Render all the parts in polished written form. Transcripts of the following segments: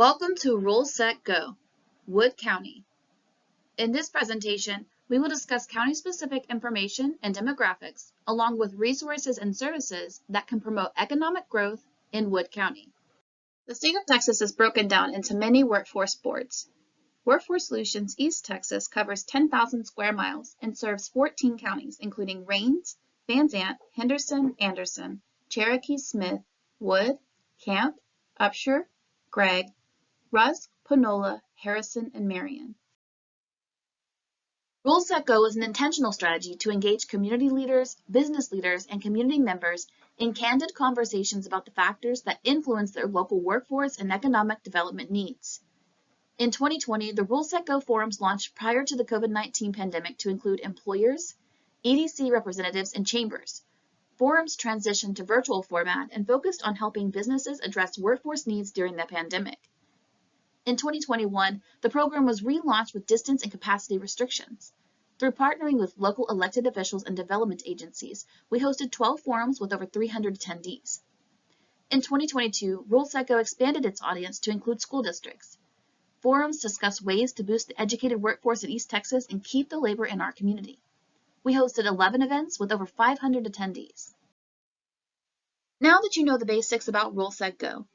Welcome to Roll Set Go, Wood County. In this presentation, we will discuss county-specific information and demographics, along with resources and services that can promote economic growth in Wood County. The state of Texas is broken down into many workforce boards. Workforce Solutions East Texas covers 10,000 square miles and serves 14 counties, including Rains, Van Zant, Henderson, Anderson, Cherokee, Smith, Wood, Camp, Upshur, Gregg, Rusk, Panola, Harrison, and Marion. Roll Set Go is an intentional strategy to engage community leaders, business leaders, and community members in candid conversations about the factors that influence their local workforce and economic development needs. In 2020, the Roll Set Go forums launched prior to the COVID-19 pandemic to include employers, EDC representatives, and chambers. Forums transitioned to virtual format and focused on helping businesses address workforce needs during the pandemic. In 2021, the program was relaunched with distance and capacity restrictions. Through partnering with local elected officials and development agencies, we hosted 12 forums with over 300 attendees. In 2022, Roll Set Go expanded its audience to include school districts. Forums discuss ways to boost the educated workforce in East Texas and keep the labor in our community. We hosted 11 events with over 500 attendees. Now that you know the basics about Roll Set Go,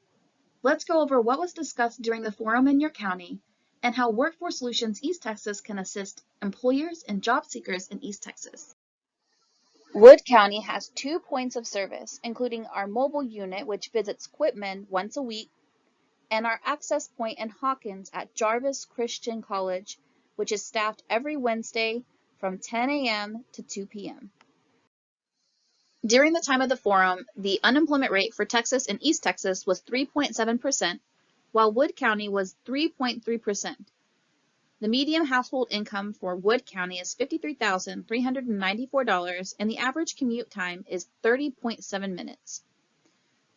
let's go over what was discussed during the forum in your county and how Workforce Solutions East Texas can assist employers and job seekers in East Texas. Wood County has 2 points of service, including our mobile unit, which visits Quitman once a week, and our access point in Hawkins at Jarvis Christian College, which is staffed every Wednesday from 10 a.m. to 2 p.m. During the time of the forum, the unemployment rate for Texas and East Texas was 3.7%, while Wood County was 3.3%. The median household income for Wood County is $53,394, and the average commute time is 30.7 minutes.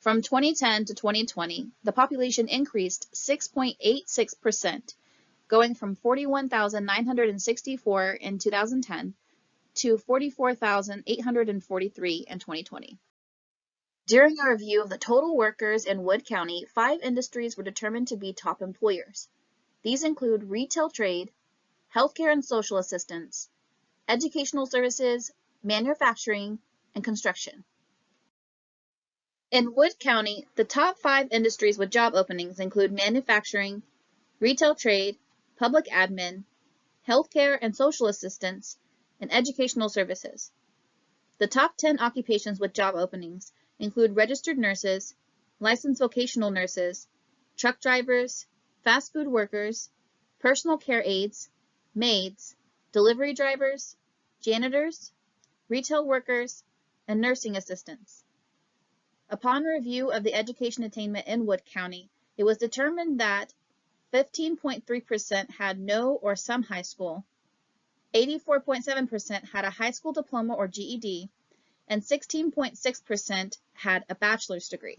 From 2010 to 2020, the population increased 6.86%, going from 41,964 in 2010 to 44,843 in 2020. During a review of the total workers in Wood County, 5 industries were determined to be top employers. These include retail trade, healthcare and social assistance, educational services, manufacturing, and construction. In Wood County, the top 5 industries with job openings include manufacturing, retail trade, public admin, healthcare and social assistance, and educational services. The top 10 occupations with job openings include registered nurses, licensed vocational nurses, truck drivers, fast food workers, personal care aides, maids, delivery drivers, janitors, retail workers, and nursing assistants. Upon review of the education attainment in Wood County, it was determined that 15.3% had no or some high school, 84.7% had a high school diploma or GED, and 16.6% had a bachelor's degree.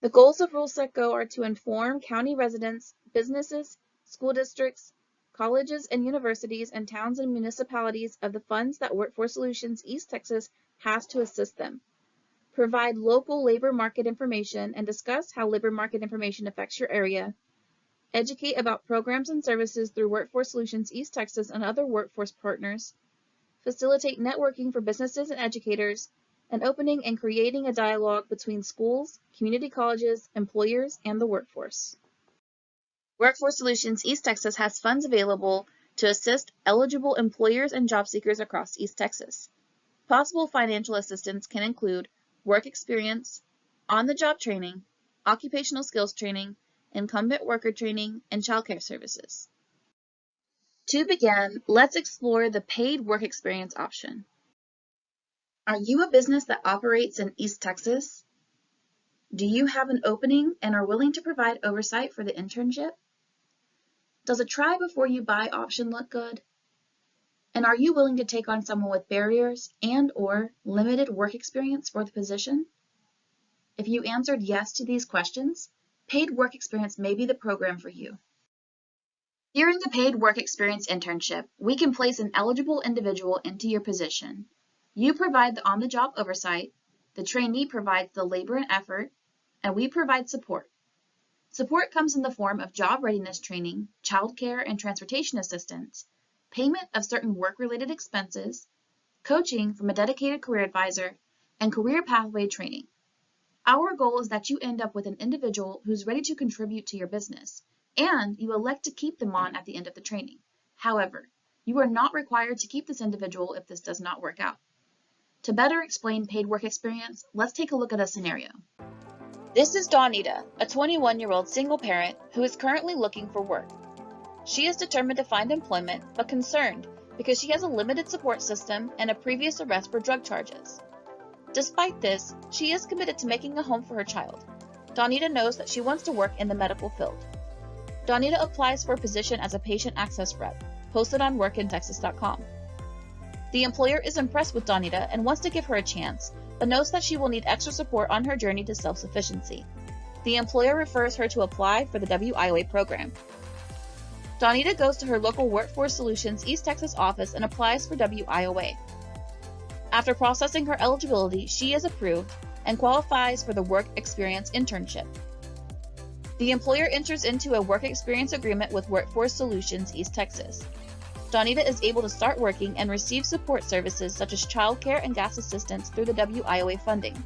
The goals of Roll Set Go are to inform county residents, businesses, school districts, colleges and universities, and towns and municipalities of the funds that Workforce Solutions East Texas has to assist them, provide local labor market information and discuss how labor market information affects your area, educate about programs and services through Workforce Solutions East Texas and other workforce partners, facilitate networking for businesses and educators, and opening and creating a dialogue between schools, community colleges, employers, and the workforce. Workforce Solutions East Texas has funds available to assist eligible employers and job seekers across East Texas. Possible financial assistance can include work experience, on-the-job training, occupational skills training, incumbent worker training, and childcare services. To begin, let's explore the paid work experience option. Are you a business that operates in East Texas? Do you have an opening and are willing to provide oversight for the internship? Does a try before you buy option look good? And are you willing to take on someone with barriers and/or limited work experience for the position? If you answered yes to these questions, paid work experience may be the program for you. During the paid work experience internship, we can place an eligible individual into your position. You provide the on-the-job oversight, the trainee provides the labor and effort, and we provide support. Support comes in the form of job readiness training, childcare and transportation assistance, payment of certain work-related expenses, coaching from a dedicated career advisor, and career pathway training. Our goal is that you end up with an individual who's ready to contribute to your business, and you elect to keep them on at the end of the training. However, you are not required to keep this individual if this does not work out. To better explain paid work experience, let's take a look at a scenario. This is Dawnita, a 21-year-old single parent who is currently looking for work. She is determined to find employment, but concerned because she has a limited support system and a previous arrest for drug charges. Despite this, she is committed to making a home for her child. Dawnita knows that she wants to work in the medical field. Dawnita applies for a position as a patient access rep, posted on workintexas.com. The employer is impressed with Dawnita and wants to give her a chance, but notes that she will need extra support on her journey to self-sufficiency. The employer refers her to apply for the WIOA program. Dawnita goes to her local Workforce Solutions East Texas office and applies for WIOA. After processing her eligibility, she is approved and qualifies for the Work Experience Internship. The employer enters into a Work Experience Agreement with Workforce Solutions East Texas. Dawnita is able to start working and receive support services such as childcare and gas assistance through the WIOA funding.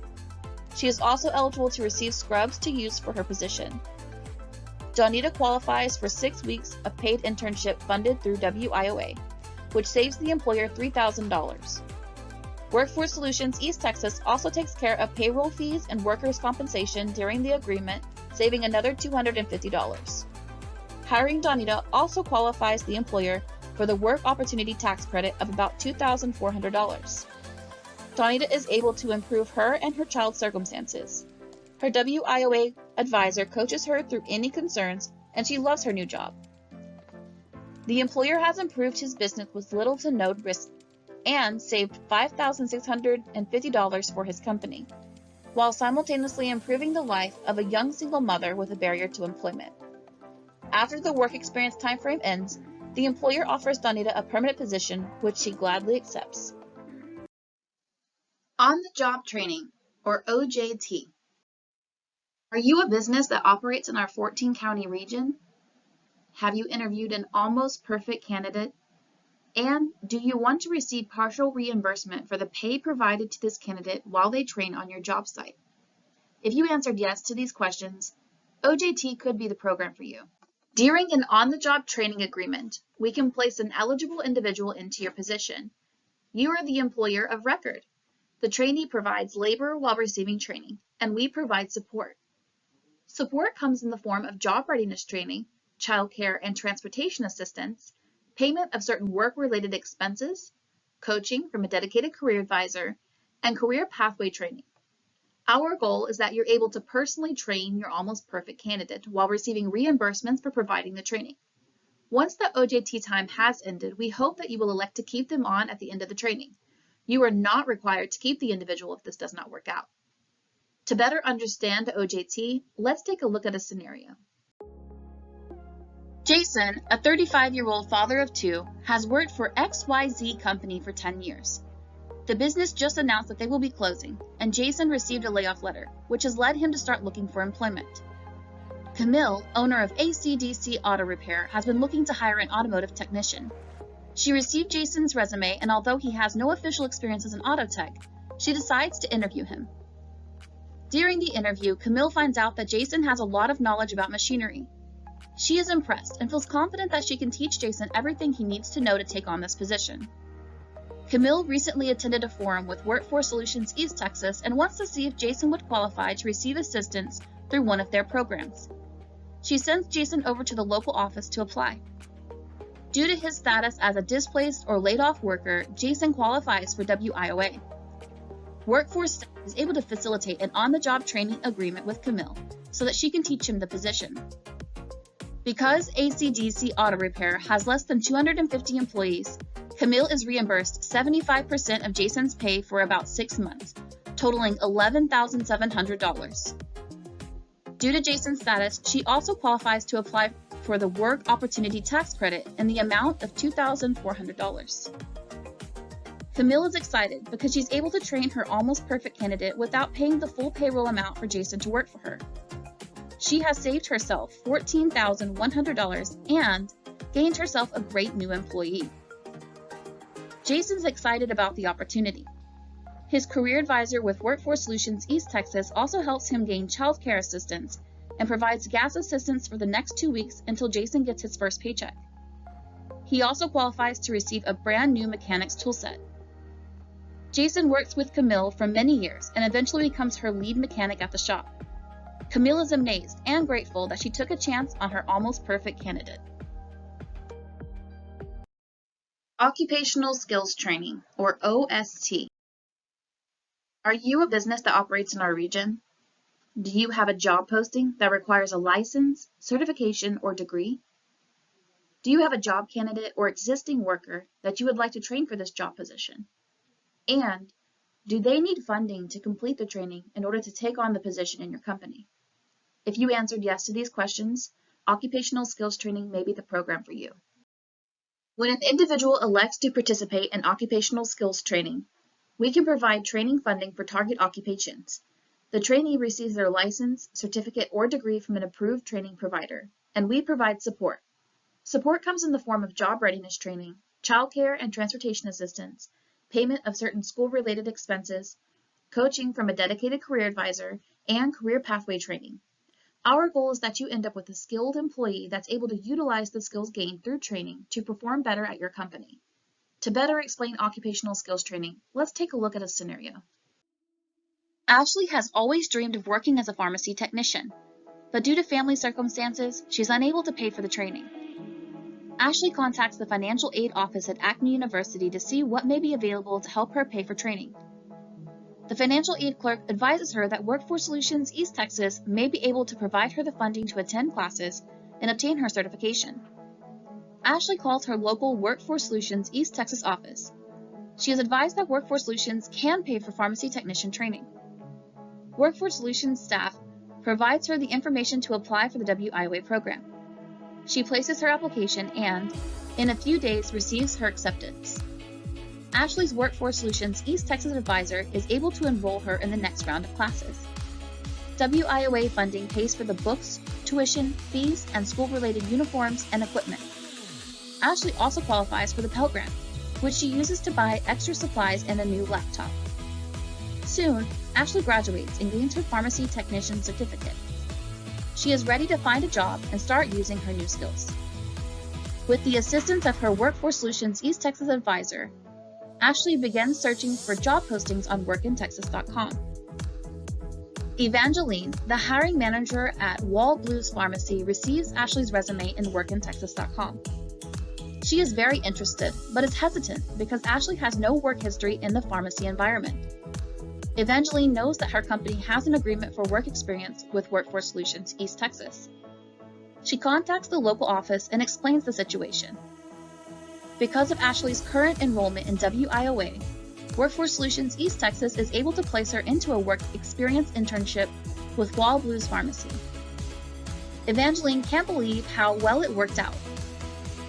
She is also eligible to receive scrubs to use for her position. Dawnita qualifies for 6 weeks of paid internship funded through WIOA, which saves the employer $3,000. Workforce Solutions East Texas also takes care of payroll fees and workers' compensation during the agreement, saving another $250. Hiring Dawnita also qualifies the employer for the Work Opportunity Tax Credit of about $2,400. Dawnita is able to improve her and her child's circumstances. Her WIOA advisor coaches her through any concerns, and she loves her new job. The employer has improved his business with little to no risk and saved $5,650 for his company, while simultaneously improving the life of a young single mother with a barrier to employment. After the work experience timeframe ends, the employer offers Dawnita a permanent position, which she gladly accepts. On-the-job training, or OJT. Are you a business that operates in our 14-county region? Have you interviewed an almost perfect candidate? And do you want to receive partial reimbursement for the pay provided to this candidate while they train on your job site? If you answered yes to these questions, OJT could be the program for you. During an on-the-job training agreement, we can place an eligible individual into your position. You are the employer of record. The trainee provides labor while receiving training, and we provide support. Support comes in the form of job readiness training, childcare and transportation assistance, payment of certain work-related expenses, coaching from a dedicated career advisor, and career pathway training. Our goal is that you're able to personally train your almost perfect candidate while receiving reimbursements for providing the training. Once the OJT time has ended, we hope that you will elect to keep them on at the end of the training. You are not required to keep the individual if this does not work out. To better understand the OJT, let's take a look at a scenario. Jason, a 35-year-old father of two, has worked for XYZ company for 10 years. The business just announced that they will be closing, and Jason received a layoff letter, which has led him to start looking for employment. Camille, owner of ACDC Auto Repair, has been looking to hire an automotive technician. She received Jason's resume, and although he has no official experience as an auto tech, she decides to interview him. During the interview, Camille finds out that Jason has a lot of knowledge about machinery. She is impressed and feels confident that she can teach Jason everything he needs to know to take on this position. Camille recently attended a forum with Workforce Solutions East Texas and wants to see if Jason would qualify to receive assistance through one of their programs. She sends Jason over to the local office to apply. Due to his status as a displaced or laid-off worker, Jason qualifies for WIOA. Workforce is able to facilitate an on-the-job training agreement with Camille so that she can teach him the position. Because ACDC Auto Repair has less than 250 employees, Camille is reimbursed 75% of Jason's pay for about 6 months, totaling $11,700. Due to Jason's status, she also qualifies to apply for the Work Opportunity Tax Credit in the amount of $2,400. Camille is excited because she's able to train her almost perfect candidate without paying the full payroll amount for Jason to work for her. She has saved herself $14,100 and gained herself a great new employee. Jason's excited about the opportunity. His career advisor with Workforce Solutions East Texas also helps him gain child care assistance and provides gas assistance for the next 2 weeks until Jason gets his first paycheck. He also qualifies to receive a brand new mechanics toolset. Jason works with Camille for many years and eventually becomes her lead mechanic at the shop. Camille is amazed and grateful that she took a chance on her almost perfect candidate. Occupational Skills Training, or OST. Are you a business that operates in our region? Do you have a job posting that requires a license, certification, or degree? Do you have a job candidate or existing worker that you would like to train for this job position? And do they need funding to complete the training in order to take on the position in your company? If you answered yes to these questions, Occupational Skills Training may be the program for you. When an individual elects to participate in occupational skills training, we can provide training funding for target occupations. The trainee receives their license, certificate, or degree from an approved training provider, and we provide support. Support comes in the form of job readiness training, childcare and transportation assistance, payment of certain school-related expenses, coaching from a dedicated career advisor, and career pathway training. Our goal is that you end up with a skilled employee that's able to utilize the skills gained through training to perform better at your company. To better explain occupational skills training, let's take a look at a scenario. Ashley has always dreamed of working as a pharmacy technician, but due to family circumstances, she's unable to pay for the training. Ashley contacts the financial aid office at Acme University to see what may be available to help her pay for training. The financial aid clerk advises her that Workforce Solutions East Texas may be able to provide her the funding to attend classes and obtain her certification. Ashley calls her local Workforce Solutions East Texas office. She is advised that Workforce Solutions can pay for pharmacy technician training. Workforce Solutions staff provides her the information to apply for the WIOA program. She places her application and, in a few days, receives her acceptance. Ashley's Workforce Solutions East Texas advisor is able to enroll her in the next round of classes. WIOA funding pays for the books, tuition, fees, and school-related uniforms and equipment. Ashley also qualifies for the Pell Grant, which she uses to buy extra supplies and a new laptop. Soon, Ashley graduates and gains her pharmacy technician certificate. She is ready to find a job and start using her new skills. With the assistance of her Workforce Solutions East Texas advisor, Ashley begins searching for job postings on workintexas.com. Evangeline, the hiring manager at Wall Blues Pharmacy, receives Ashley's resume in workintexas.com. She is very interested, but is hesitant because Ashley has no work history in the pharmacy environment. Evangeline knows that her company has an agreement for work experience with Workforce Solutions East Texas. She contacts the local office and explains the situation. Because of Ashley's current enrollment in WIOA, Workforce Solutions East Texas is able to place her into a work experience internship with Wall Blues Pharmacy. Evangeline can't believe how well it worked out.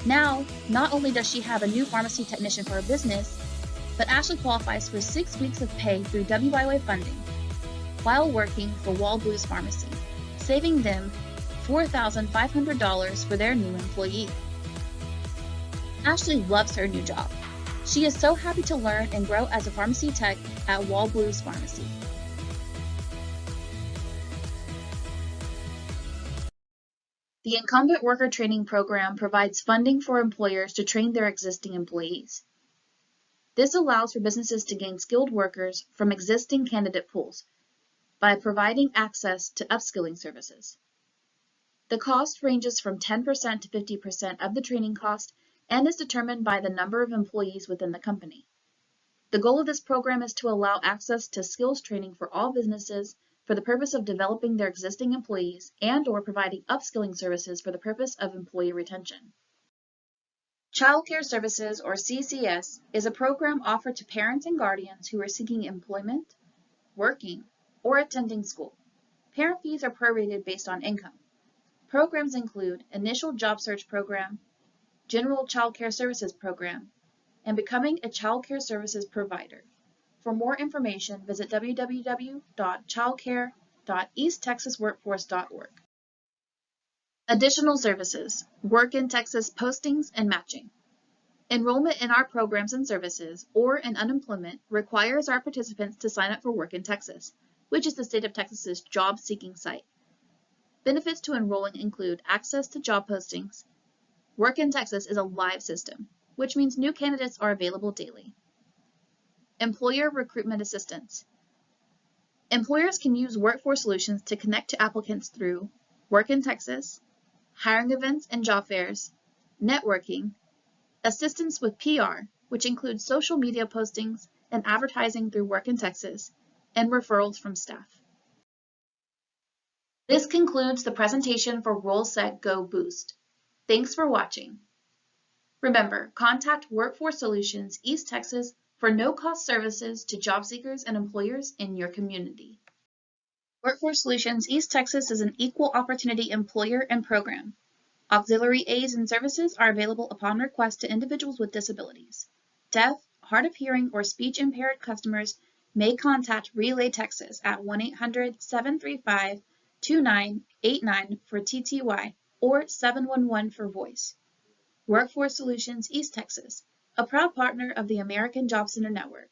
Now, not only does she have a new pharmacy technician for her business, but Ashley qualifies for 6 weeks of pay through WIOA funding while working for Wall Blues Pharmacy, saving them $4,500 for their new employee. Ashley loves her new job. She is so happy to learn and grow as a pharmacy tech at Wall Blues Pharmacy. The Incumbent Worker Training Program provides funding for employers to train their existing employees. This allows for businesses to gain skilled workers from existing candidate pools by providing access to upskilling services. The cost ranges from 10% to 50% of the training cost and is determined by the number of employees within the company. The goal of this program is to allow access to skills training for all businesses for the purpose of developing their existing employees and/or providing upskilling services for the purpose of employee retention. Child Care Services, or CCS, is a program offered to parents and guardians who are seeking employment, working, or attending school. Parent fees are prorated based on income. Programs include Initial Job Search Program, General Child Care Services Program, and Becoming a Child Care Services Provider. For more information, visit www.childcare.easttexasworkforce.org. Additional services, work in Texas postings and matching. Enrollment in our programs and services or in unemployment requires our participants to sign up for Work in Texas, which is the state of Texas's job-seeking site. Benefits to enrolling include access to job postings. Work in Texas is a live system, which means new candidates are available daily. Employer recruitment assistance. Employers can use Workforce Solutions to connect to applicants through Work in Texas, hiring events and job fairs, networking, assistance with PR, which includes social media postings and advertising through Work in Texas, and referrals from staff. This concludes the presentation for Roll Set Go Boost. Thanks for watching. Remember, contact Workforce Solutions East Texas for no-cost services to job seekers and employers in your community. Workforce Solutions East Texas is an equal opportunity employer and program. Auxiliary aids and services are available upon request to individuals with disabilities. Deaf, hard of hearing, or speech-impaired customers may contact Relay Texas at 1-800-735-2989 for TTY or 711 for voice. Workforce Solutions East Texas, a proud partner of the American Job Center Network.